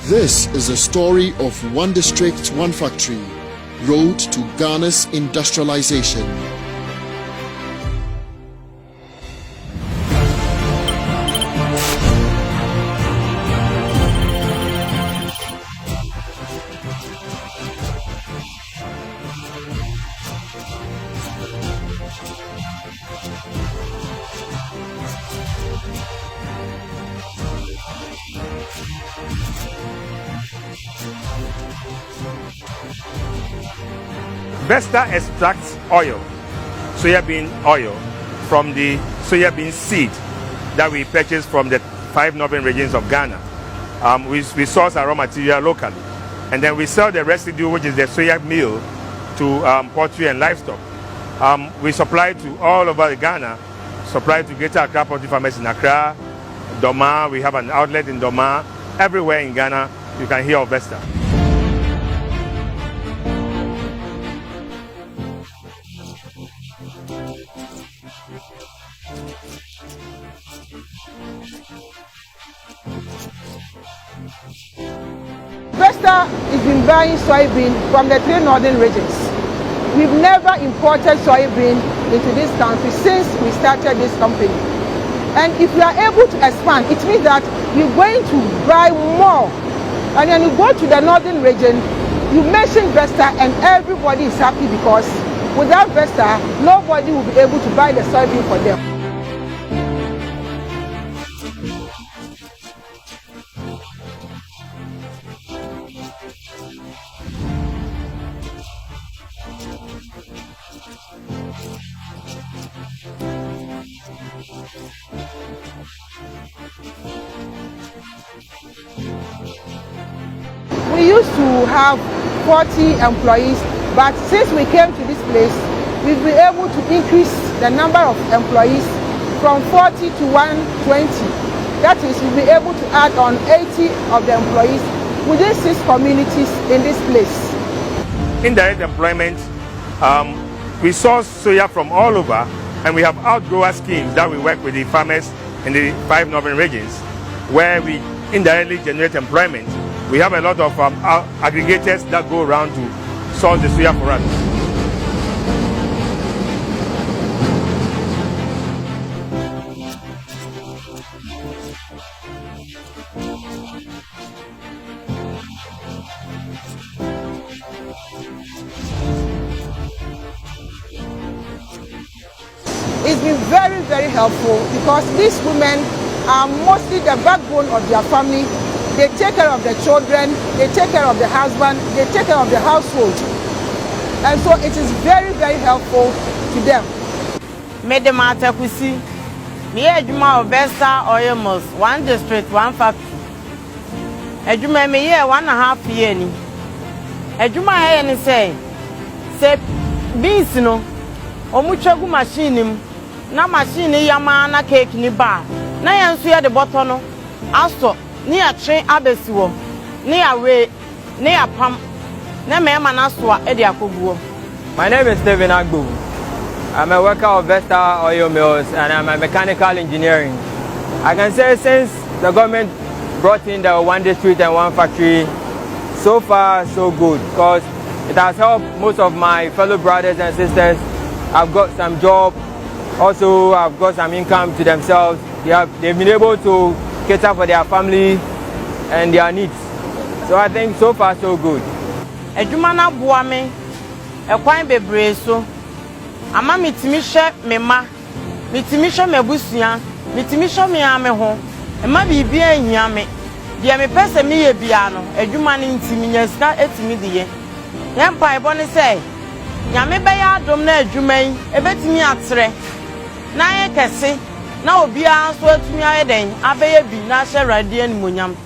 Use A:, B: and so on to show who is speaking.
A: This is a story of one district, one factory, road to Ghana's industrialization.
B: Vesta extracts oil, soybean oil, from the soybean seed that we purchase from the 5 northern regions of Ghana. We source our raw material locally, and then we sell the residue, which is the soya meal, to poultry and livestock. We supply to all over Ghana, supply to Greater Accra poultry farmers in Accra, Doma. We have an outlet in Doma. Everywhere in Ghana, you can hear of Vesta.
C: Vesta has been buying soybean from the 3 northern regions. We've never imported soybean into this country since we started this company. And if we are able to expand, it means that we're going to buy more. And when you go to the northern region, you mention Vesta and everybody is happy, because without Vesta, nobody will be able to buy the soybean for them. We used to have 40 employees, but since we came to this place, we've been able to increase the number of employees from 40 to 120. That is, we'll be able to add on 80 of the employees within 6 communities in this place.
B: Indirect employment, we source soya from all over, and we have outgrower schemes that we work with the farmers in the 5 northern regions, where we indirectly generate employment. We have a lot of aggregators that go around to source the soya for us.
C: It's been very, very helpful, because these women are mostly the backbone of their family. They take care of the children, they take care of the husband, they take care of the household. And so it is very, very helpful to them.
D: Medemata Kusi, me Ejuma of Vesta Oil Mills, 1 district, 1 factory. Ejuma me here 1.5 years. Ejuma here say beans no, omuchagu machine na machine yama na cake ni bar. Na yansu ya the bottom no, aso. Ni a train abesiwo ni a way ni a pam na me ma na so a e de akoguo.
E: My name is Steven Agbo. I'm a worker of Vesta Oil Mills, and I'm a mechanical engineering. I can say since the government brought in the 1 district and 1 factory, so far so good, because it has helped most of my fellow brothers and sisters. I've got some job, also I've got some income to themselves. They've been able to cater for their family and their needs. So I think so far so good.
D: Ejuma na boa me ekwan bebre so ama mitimi hwe me ma mitimi hwe mabusua mitimi hwe me ame ho ema bibia ehia me de me pese me ye bia no ejuma ne ntimi nyasika etimi de ye yempa ebo ne say nyame be ya adom na ejuma yi ebetimi atere na ye kese na obi a so atumi ayeden abeye bi na hye rade animonyam.